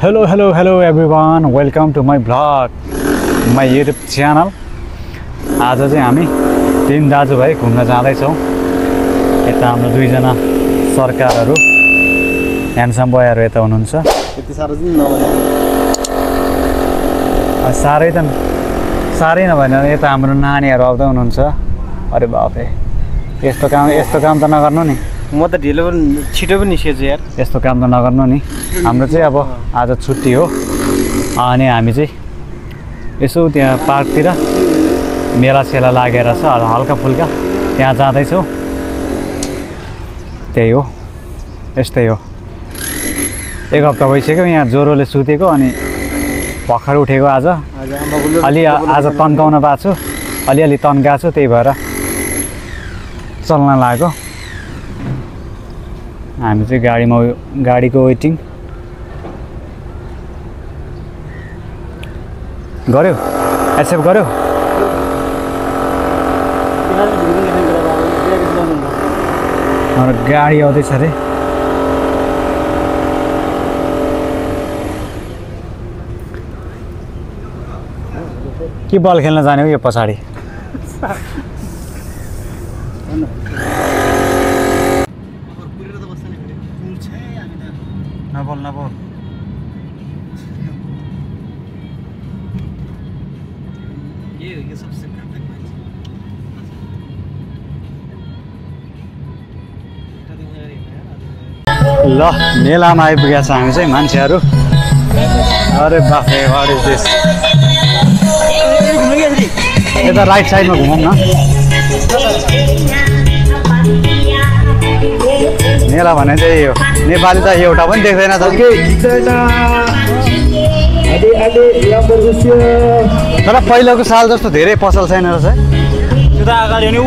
Hello everyone, welcome to my vlog, my YouTube channel. आज चाहिँ हामी तीन दाजुभाइ घुम्न जाँदैछौँ। यता हाम्रो दुईजना सरकारहरू ह्यान्डसम बोयहरू यता हुनुहुन्छ। यति साह्रो चाहिँ नभए साह्रै नभएन यता हाम्रो नानीहरू आउँदै हुनुहुन्छ। अरे बाफरे, यस्तो काम त नगर्नु नि। म त ढिलो पनि छिटो पनि निस्केछु यार। यस्तो काम त नगर्नु नि। हाम्रो चाहिँ अब आज छुट्टी हो अनि हामी चाहिँ यसो त्यहाँ पार्कतिर मेला सेला लागेर छ, हल्का फुल्का त्यहाँ जाँदैछौँ। त्यही हो, यस्तै हो। एक हप्ता भइसक्यो यहाँ ज्वरोले सुतेको अनि भर्खर उठेको आज आज तन्काउन पाएको छु, अलिअलि तन्काएको छु, त्यही भएर चल्न लाग्यो। हामी चाहिँ गाडीको वेटिङ गऱ्यो, एक्सेप्ट गऱ्यो। हाम्रो गाडी आउँदैछ अरे। के बल खेल्न जाने हो यो पछाडि? नबोल ये सबसे घातक ल मेलामा आइपुगेका छ हामी चाहिँ मान्छेहरू। अरे बाफरे, वाट इज दिस? यता राइट साइडमा घुमौँ न। मेला भने चाहिँ यो नेपाली त एउटा पनि देख्दैन त। तर पहिलाको साल जस्तो धेरै पसल छैन रहेछ। त्यो त अगाडि नि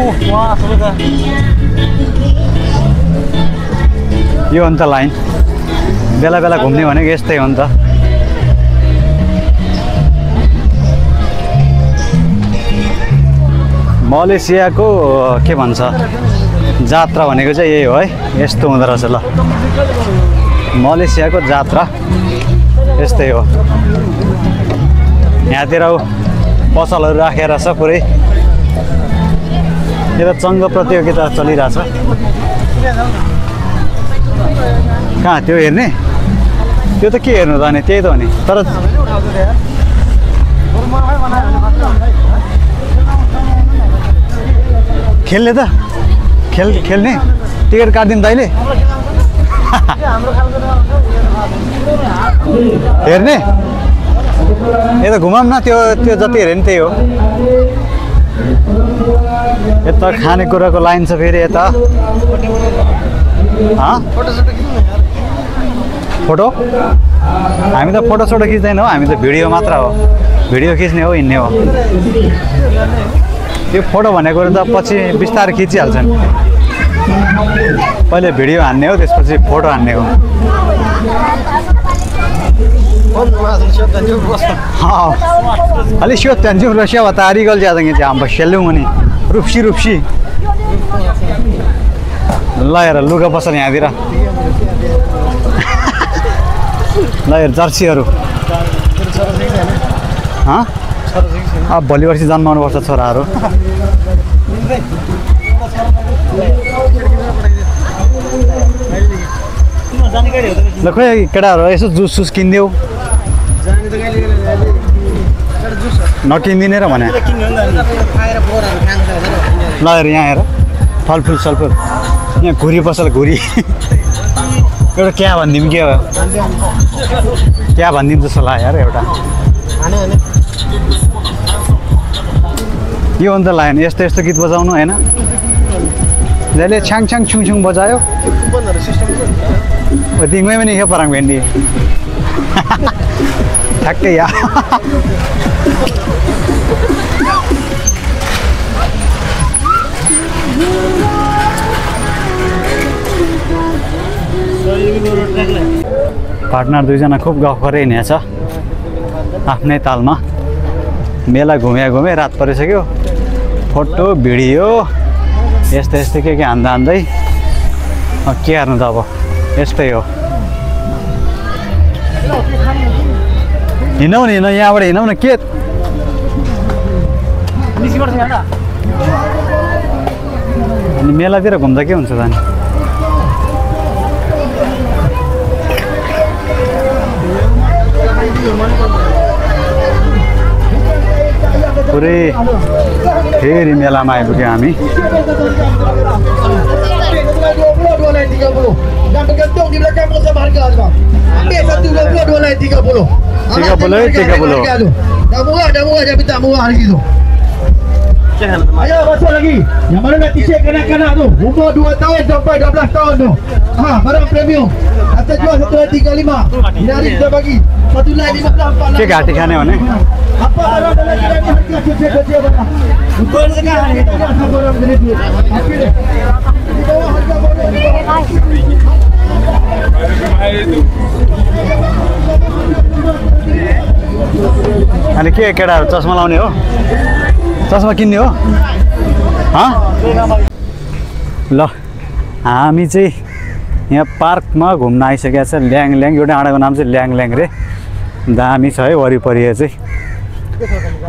यो हो नि त लाइन। बेला बेला घुम्ने भनेको यस्तै हो नि त। मलेसियाको के भन्छ जात्रा भनेको चाहिँ यही हो है, यस्तो हुँदो रहेछ। ल मलेसियाको जात्रा यस्तै हो। यहाँतिर पसलहरू राखेर छ पुरै। यता चङ्ग प्रतियोगिता चलिरहेछ। कहाँ त्यो हेर्ने? त्यो त के हेर्नु त अनि त्यही त हो नि। तर खेल्ने त खेल्ने टिकट काटिदिनु तैँले? हेर्ने यता घुमाऊँ न। त्यो जति हेऱ्यो नि त्यही हो। यता खानेकुराको लाइन छ फेरि यता। फोटो हामी त फोटोसोटो खिच्दैनौँ, हामी त भिडियो मात्र हो। भिडियो खिच्ने हो, हिँड्ने हो। त्यो फोटो भनेको त पछि बिस्तारै खिचिहाल्छन्। पहिले भिडियो हान्ने हो, त्यसपछि फोटो हान्ने हो। अलिक स्योत त्यांजू रशिया बतारी गल ज्यादा के हम बशेलू मनी रुपसी ल यार लुगा पसल यहाँतिर। ल यार जर्सीहरू अब भोलि पर्सि जन्माउनु पर्छ छोराहरू। ल खोइ केटाहरू यसो जुस किनिदेऊ। नकिनिदिने र भने ल हेर यहाँ हेर फलफुल सलफुल। यहाँ घुरी पसल घुरी एउटा क्या भनिदिउँ के हो? क्या भनिदिउँ जस्तो लाग्यो यार एउटा। यो अन्त लाएन यस्तो यस्तो गीत बजाउनु होइन। जहिले छ्याङ छ्याङ छुङ छुङ बजायो दिङमै पनि के पराङ भेन्डी ठ्याक्कै या। पार्टनर दुईजना खुब गफ गरेर हिँडेछ आफ्नै तालमा। मेला घुमे रात परिसक्यो। फोटो भिडियो यस्तै के हान्दै के हेर्नु त अब यस्तै हो। हिँडौँ नि यहाँबाट हिँडौँ न के अनि मेलातिर घुम्दा के हुन्छ त अनि पुरै फेरि मेलामा आइपुग्यो हामी Ayo masuk lagi. Yang mana nak t-shirt kanak-kanak tu? Umur 2 tahun sampai 12 tahun tu. Barang premium. Atas jual 135. Ini hari kita bagi. Satu line 15 के घाँटी खाने भने Apa barang dalam ni harga kecil-kecil barang. Bukan sekarang kita nak barang gede tu. Okey deh. Di bawah harga barang. अनि के केटाहरू चस्मा लाउने हो चस्मा किन्ने हो ल हामी चाहिँ यहाँ पार्कमा घुम्न आइसकेको छ ल्याङल्याङ एउटा डाँडाको नाम चाहिँ ल्याङल्याङ रे दामी छ है वरिपरि चाहिँ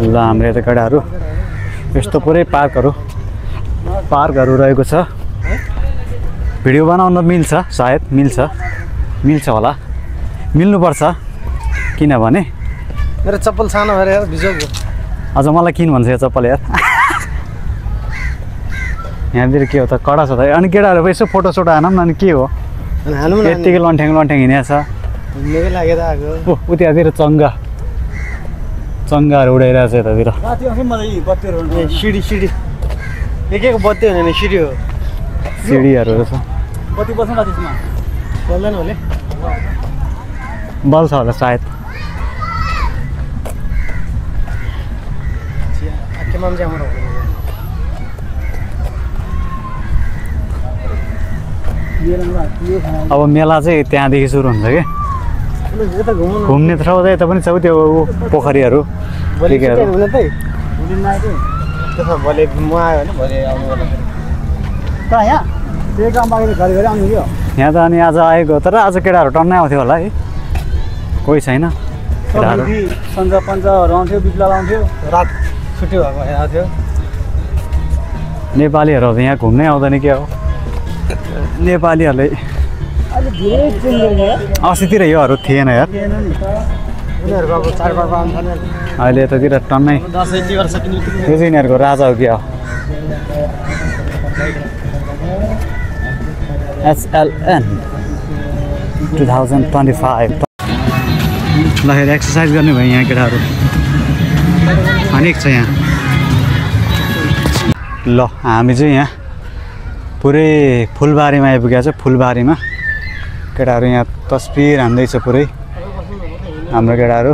ल हाम्रो यता केटाहरू यस्तो पुरै पार्कहरू रहेको छ भिडियो बनाउन मिल्छ सायद मिल्छ होला मिल्नुपर्छ किनभने मेरो चप्पल सानो भएर यार भिजुअल अझ मलाई किन भन्छ यो चप्पल यार यहाँतिर के हो त कडा छ त अनि केटाहरू यसो फोटोसोटो हानौँ न अनि के हो अनि हालौँ न यत्तिकै लन्ठ्याङ हिँडेको छ घुम्नेकै लागेर आएको उतातिर चङ्गाहरू उडाइरहेको छ यतातिर सिडी के को बत्ती हुने नि सिडी हो सिडीहरू छ बत्ती बस्नु न त्यसमा बल्दैन होला बल्छ होला सायद के मान्छे हाम्रो अब मेला चाहिँ त्यहाँदेखि सुरु हुन्छ कि घुम्ने ठाउँ चाहिँ यता पनि छ त्यो पोखरीहरू के भोलि म आयो भने भोलि आउनु पर्ने कहाँ यहाँ त्यही काम बाँकी घरि आउनु यो यहाँ त अनि आज आएको तर आज केटाहरू टन्नै आउँथ्यो होला है कोही छैन केटाहरू सन्जा पन्जाहरू आउँथ्यो बिप्ला आउँथ्यो रात छुट्टी भएको आएको थियो नेपालीहरू त यहाँ घुम्नै आउँदैन के हो नेपालीहरूले अहिले धेरै चेन्ज भयो अस्तितिर योहरू थिएन यार उनीहरूको अब चाडबाडमा आउँछ नि अहिले यतातिर टन्नै दसैँ तिहार सकिने त्यो चाहिँ यिनीहरूको राजा हो क्या SLN 2025 ल हेर एक्सर्साइज गर्ने भयो यहाँ केटाहरू अनेक छ यहाँ ल हामी चाहिँ यहाँ पुरै फुलबारीमा आइपुगेको छ फुलबारीमा केटाहरू यहाँ तस्बिर हान्दैछ पुरै हाम्रो केटाहरू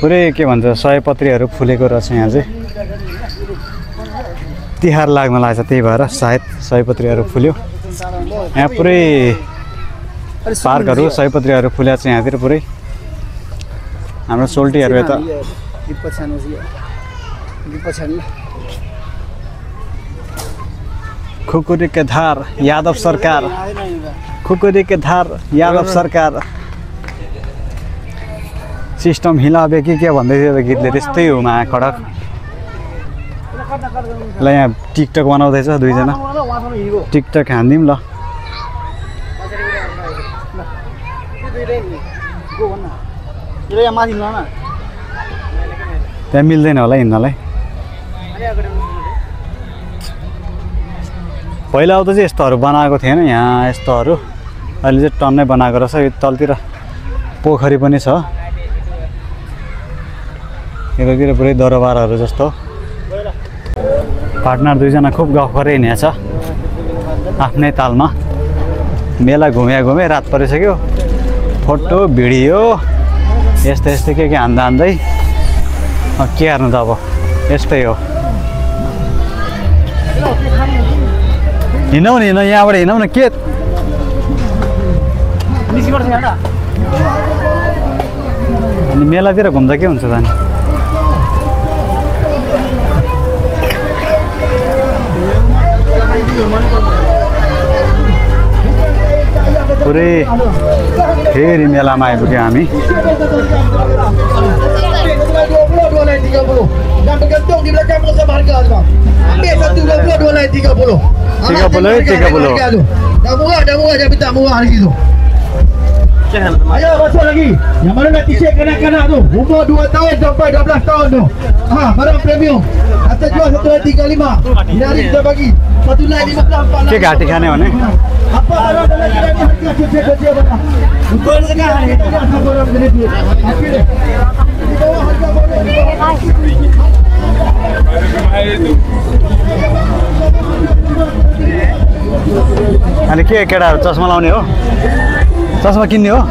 पुरै के भन्छ सयपत्रीहरू फुलेको रहेछ यहाँ चाहिँ तिहार लाग्न लाग्छ त्यही भएर सायद सयपत्रीहरू फुल्यो यहाँ पुरै पार्कहरू सयपत्रीहरू फुलेको छ यहाँतिर पुरै हाम्रो सोल्टीहरू यता खुकुरी के धार यादव सरकार खुकुरी के धार यादव सरकार सिस्टम हिलाबे के भन्दै थियो त गीतले त्यस्तै हो मा कडक ल यहाँ टिकटक बनाउँदैछ दुईजना टिकटक हान्दिउँ ल त्यहाँ मिल्दैन होला हिँड्नलाई पहिला आउँदा चाहिँ यस्तोहरू बनाएको थिएन यहाँ यस्तोहरू अहिले चाहिँ टन्नै बनाएको रहेछ यो तलतिर पोखरी पनि छ यतातिर पुरै दरबारहरू जस्तो पार्टनर दुईजना खुब गफ गरेर हिँडेको छ आफ्नै तालमा मेला घुमे रात परिसक्यो फोटो भिडियो यस्तै के हान्दै के हार्नु त अब यस्तै हो हिँडौँ नि यहाँबाट हिँडौँ न के अनि मेलातिर घुम्दा के हुन्छ त अनि पुरै फेरि मेलामा आइपुग्यौँ हामी। 22 lain 30. Dan bergantung di belakang musim harga tu bang. Ambil satu 22 lain 30. 30. Dah murah jangan minta murah lagi tu. Ayo masuk lagi. Yang mana nak t-shirt kanak-kanak tu? Umur 2 tahun sampai 12 tahun tu. Barang premium. Atas jual 135. Hari kita bagi. Satu lain 15 के घाँटी खाने भने apa barang dalam kedai ni harga kerja barang. Betul tengah ni. Satu orang jenis duit. Okey deh. Di bawah harga boleh. अनि के केटाहरू चस्मा लाउने हो? चस्मा किन्ने हो?